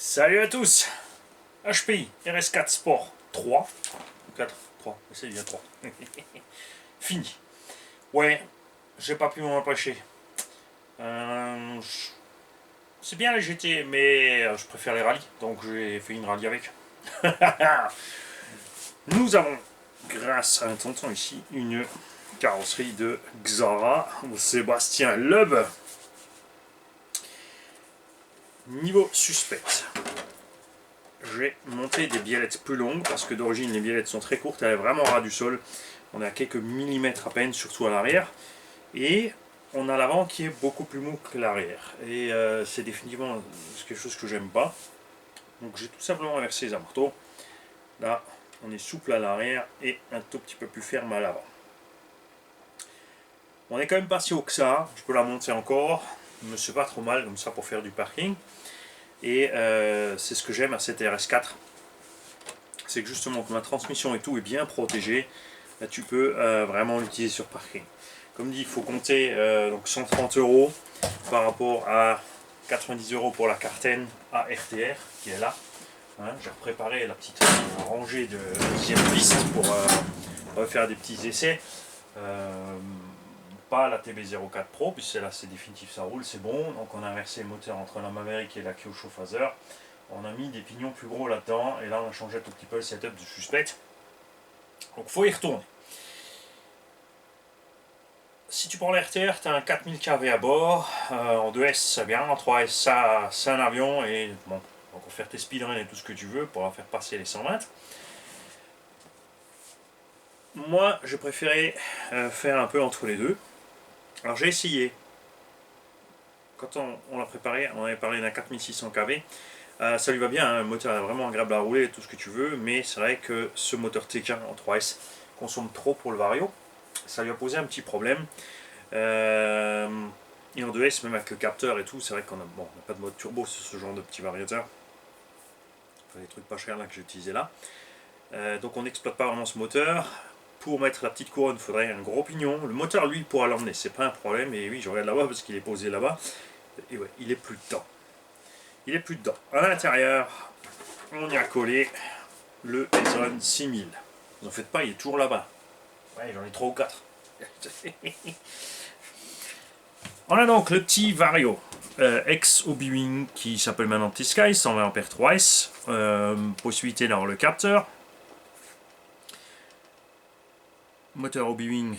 Salut à tous. HPI RS4 Sport 3. 4, 3, c'est bien 3. Fini. Ouais, j'ai pas pu m'en empêcher. C'est bien les GT, mais je préfère les rallyes, donc j'ai fait une rallye avec. Nous avons, grâce à un tonton ici, une carrosserie de Xara de Sébastien Loeb. Niveau suspect. J'ai monté des biellettes plus longues parce que d'origine les biellettes sont très courtes, elles est vraiment ras du sol. On est à quelques millimètres à peine, surtout à l'arrière. Et on a l'avant qui est beaucoup plus mou que l'arrière. Et c'est définitivement quelque chose que j'aime pas. Donc j'ai tout simplement inversé les amortos. Là, on est souple à l'arrière et un tout petit peu plus ferme à l'avant. On est quand même pas si haut que ça. Je peux la monter encore, mais c'est pas trop mal comme ça pour faire du parking. Et c'est ce que j'aime à cette RS4. C'est que justement que ma transmission et tout est bien protégée. Là, tu peux vraiment l'utiliser sur parking. Comme dit, il faut compter donc 130 € par rapport à 90 € pour la Carten ARTR qui est là. Hein, j'ai préparé la petite rangée de deuxième piste pour faire des petits essais. Pas la TB04 Pro, puisque celle-là c'est définitif, ça roule, c'est bon. Donc on a inversé le moteur entre la Maverick et la Kyosho Phaser. On a mis des pignons plus gros là-dedans, et là on a changé un tout petit peu le setup du suspect. Donc faut y retourner. Si tu prends l'RTR, tu as un 4000 kV à bord. En 2S c'est bien, en 3S ça c'est un avion, et bon, on peut faire tes speedruns et tout ce que tu veux pour en faire passer les 120. Moi j'ai préféré faire un peu entre les deux. Alors j'ai essayé, quand on l'a préparé, on avait parlé d'un 4600 kV. Ça lui va bien, hein, le moteur est vraiment agréable à rouler, tout ce que tu veux, mais c'est vrai que ce moteur T15 en 3S consomme trop pour le Vario. Ça lui a posé un petit problème. Et en 2S, même avec le capteur et tout, c'est vrai qu'on a, bon, on n'a pas de mode turbo sur ce genre de petit variateur. Enfin, des trucs pas chers là que j'ai utilisé là. Donc on n'exploite pas vraiment ce moteur. Pour mettre la petite couronne, il faudrait un gros pignon. Le moteur, lui, pourra l'emmener, c'est pas un problème. Et oui, je regarde là-bas parce qu'il est posé là-bas. Et ouais, il est plus dedans. Il est plus dedans. À l'intérieur, on y a collé le Ezone 6000. Vous en faites pas, il est toujours là-bas. Ouais, j'en ai 3 ou 4. On a donc le petit Vario ex-Obi-Wan qui s'appelle maintenant Petit Sky, 120 A 3S. Possibilité d'avoir le capteur. Moteur Obi-Wan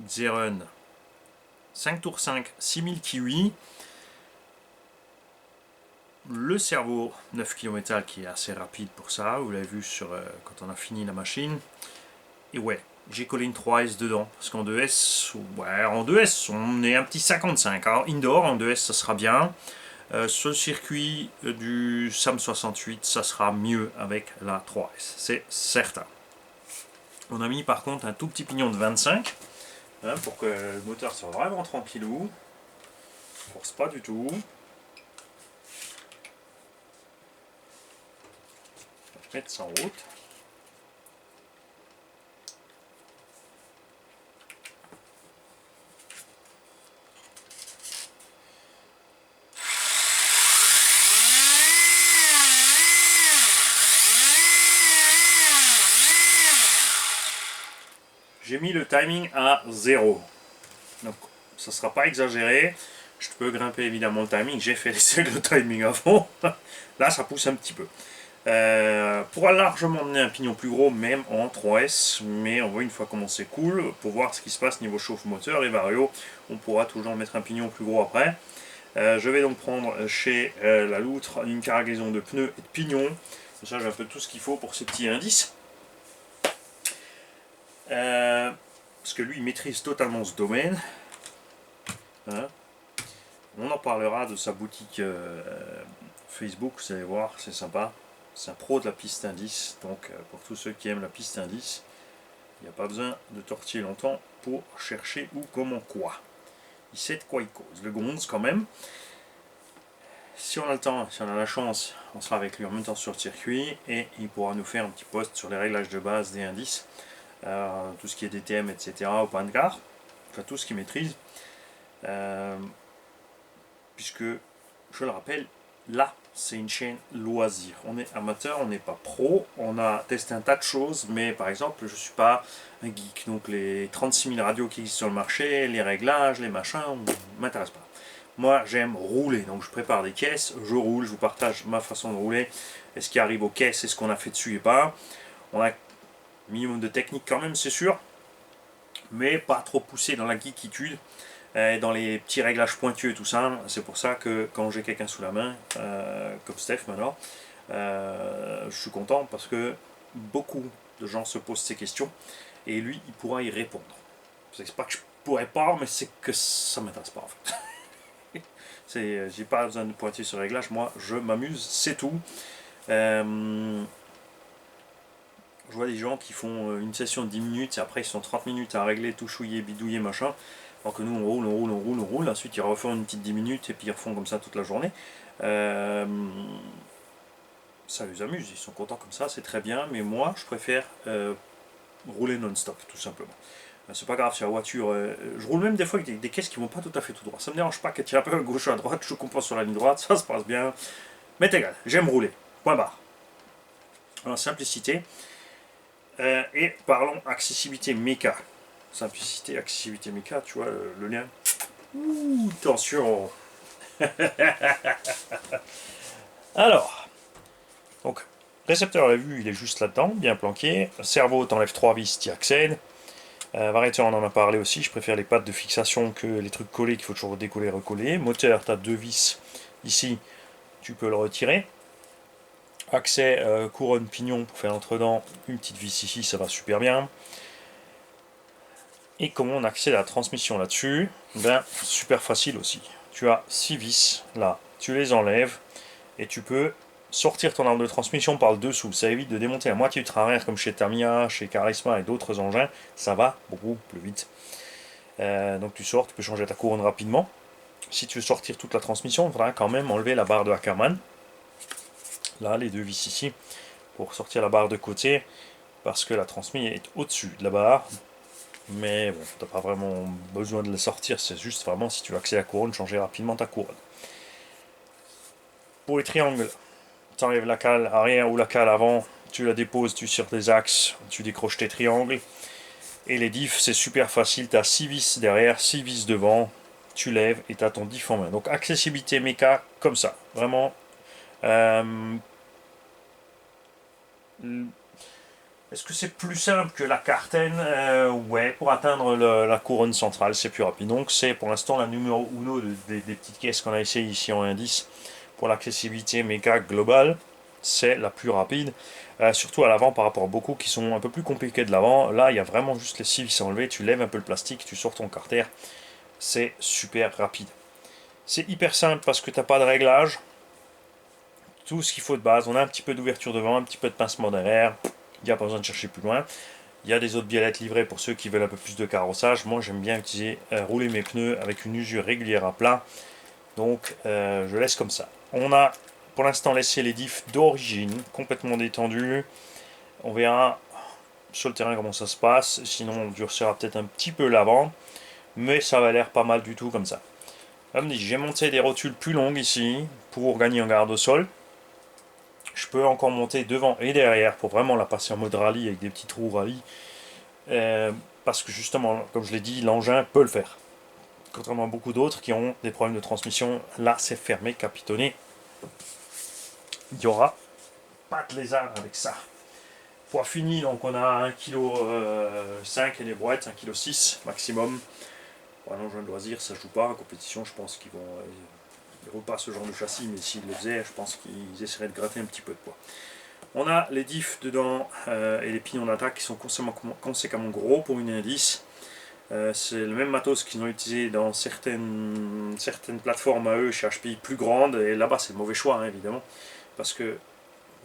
Xeron 5 tours 5, 6000 kiwi. Le servo 9 km qui est assez rapide pour ça, vous l'avez vu sur, quand on a fini la machine. Et ouais, j'ai collé une 3S dedans, parce qu'en 2S, ouais, en 2S on est un petit 55. Alors indoor, en 2S ça sera bien. Sur le circuit du SAM 68, ça sera mieux avec la 3S, c'est certain. On a mis par contre un tout petit pignon de 25, hein, pour que le moteur soit vraiment tranquillou. On force pas du tout. Mettre ça en route. J'ai mis le timing à 0. Donc ça ne sera pas exagéré. Je peux grimper évidemment le timing. J'ai fait l'essai de timing à fond. Là ça pousse un petit peu. Pourra largement emmener un pignon plus gros même en 3S, mais on voit une fois comment c'est cool pour voir ce qui se passe niveau chauffe moteur et vario. On pourra toujours mettre un pignon plus gros après. Je vais donc prendre chez la loutre une cargaison de pneus et de pignons. Comme ça j'ai un peu tout ce qu'il faut pour ces petits indices. Parce que lui il maîtrise totalement ce domaine. Hein, on en parlera de sa boutique Facebook, vous allez voir, c'est sympa. C'est un pro de la piste indice, donc pour tous ceux qui aiment la piste indice, il n'y a pas besoin de tortiller longtemps pour chercher où, comment, quoi. Il sait de quoi il cause. Le Gonz quand même. Si on a le temps, si on a la chance, on sera avec lui en même temps sur le circuit et il pourra nous faire un petit post sur les réglages de base des indices, tout ce qui est DTM, etc. au point de gare, enfin tout ce qu'il maîtrise. Puisque, je le rappelle, là, c'est une chaîne loisir. On est amateur, on n'est pas pro. On a testé un tas de choses, mais par exemple, je ne suis pas un geek. Donc les 36 000 radios qui existent sur le marché, les réglages, les machins, ne m'intéressent pas. Moi, j'aime rouler. Donc je prépare des caisses, je roule, je vous partage ma façon de rouler. Et ce qui arrive aux caisses, et ce qu'on a fait dessus et pas. On a un minimum de technique quand même, c'est sûr. Mais pas trop poussé dans la geekitude. Dans les petits réglages pointueux et tout ça. C'est pour ça que quand j'ai quelqu'un sous la main, comme Steph maintenant, je suis content parce que beaucoup de gens se posent ces questions et lui, il pourra y répondre. C'est pas que je pourrais pas, mais c'est que ça m'intéresse pas en fait. J'ai pas besoin de pointer sur le réglage, moi je m'amuse, c'est tout. Je vois des gens qui font une session de 10 minutes et après ils sont 30 minutes à régler, tout chouiller, bidouiller, machin. Alors que nous on roule, on roule, on roule, on roule, ensuite ils refont une petite 10 minutes et puis ils refont comme ça toute la journée. Ça les amuse, ils sont contents comme ça, c'est très bien, mais moi je préfère rouler non-stop tout simplement. C'est pas grave, sur la voiture, je roule même des fois avec des caisses qui vont pas tout à fait tout droit. Ça me dérange pas qu'elle tire un peu à gauche ou à droite, je comprends sur la ligne droite, ça se passe bien. Mais c'est égal, j'aime rouler. Point barre. Alors simplicité. Et parlons accessibilité méca. Simplicité, accessibilité méca, tu vois le lien. Ouh, attention. Alors, donc, récepteur à la vue, il est juste là-dedans, bien planqué. Cerveau, t'enlèves 3 vis, t'y accèdes. Variateur, on en a parlé aussi, je préfère les pattes de fixation que les trucs collés qu'il faut toujours décoller et recoller. Moteur, t'as 2 vis ici, tu peux le retirer. Accès couronne pignon pour faire l'entre-dents, une petite vis ici, ça va super bien. Et comment on accède à la transmission là-dessus? Ben, super facile aussi. Tu as 6 vis là, tu les enlèves et tu peux sortir ton arbre de transmission par le dessous. Ça évite de démonter la moitié du train arrière comme chez Tamiya, chez Charisma et d'autres engins. Ça va beaucoup plus vite. Donc tu sors, tu peux changer ta couronne rapidement. Si tu veux sortir toute la transmission, il faudra quand même enlever la barre de Ackermann. Là, les 2 vis ici, pour sortir la barre de côté, parce que la transmission est au-dessus de la barre. Mais bon, t'as pas vraiment besoin de la sortir, c'est juste vraiment si tu veux accéder à la couronne, changer rapidement ta couronne. Pour les triangles, tu enlèves la cale arrière ou la cale avant, tu la déposes, tu sur des axes, tu décroches tes triangles. Et les diffs, c'est super facile, tu as 6 vis derrière, 6 vis devant, tu lèves et tu as ton diff en main. Donc accessibilité méca comme ça, vraiment. Est-ce que c'est plus simple que la Carten? Ouais, pour atteindre la couronne centrale, c'est plus rapide. Donc c'est pour l'instant la numéro 1 des petites caisses qu'on a essayé ici en indice pour l'accessibilité méca globale. C'est la plus rapide. Surtout à l'avant par rapport à beaucoup qui sont un peu plus compliqués de l'avant. Là, il y a vraiment juste les cils qui sont enlevés. Tu lèves un peu le plastique, tu sors ton carter. C'est super rapide. C'est hyper simple parce que tu n'as pas de réglage. Tout ce qu'il faut de base. On a un petit peu d'ouverture devant, un petit peu de pincement derrière. Il n'y a pas besoin de chercher plus loin. Il y a des autres biellettes livrées pour ceux qui veulent un peu plus de carrossage. Moi, j'aime bien utiliser rouler mes pneus avec une usure régulière à plat. Donc, je laisse comme ça. On a pour l'instant laissé les diffs d'origine complètement détendus. On verra sur le terrain comment ça se passe. Sinon, on durcira peut-être un petit peu l'avant. Mais ça va l'air pas mal du tout comme ça. Comme dit, j'ai monté des rotules plus longues ici pour gagner en garde au sol. Je peux encore monter devant et derrière pour vraiment la passer en mode rallye avec des petits trous rallye. Parce que justement, comme je l'ai dit, l'engin peut le faire. Contrairement à beaucoup d'autres qui ont des problèmes de transmission, là c'est fermé, capitonné. Il n'y aura pas de lézard avec ça. Poids fini, donc on a 1,5 kg et des brouettes, 1,6 kg maximum. Pour un engin de loisir, ça joue pas. En compétition, je pense qu'ils vont. Ils ne roulent pas ce genre de châssis, mais s'ils le faisaient, je pense qu'ils essaieraient de gratter un petit peu de poids. On a les diffs dedans et les pignons d'attaque qui sont conséquemment gros pour une indice. C'est le même matos qu'ils ont utilisé dans certaines plateformes à eux chez HPI plus grandes, et là-bas c'est le mauvais choix hein, évidemment, parce que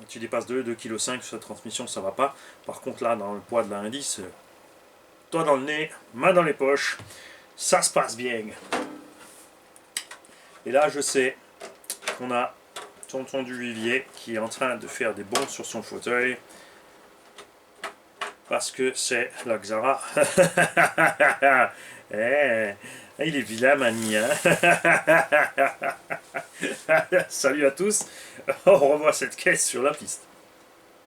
tu dépasses 2,5 kg sur cette transmission, ça va pas. Par contre là, dans le poids de l'indice, toi dans le nez, main dans les poches, ça se passe bien. Et là je sais qu'on a tonton du Vivier qui est en train de faire des bonds sur son fauteuil. Parce que c'est la Xara. Ah, il est vilain, Mani. Hein. Salut à tous. On revoit cette caisse sur la piste.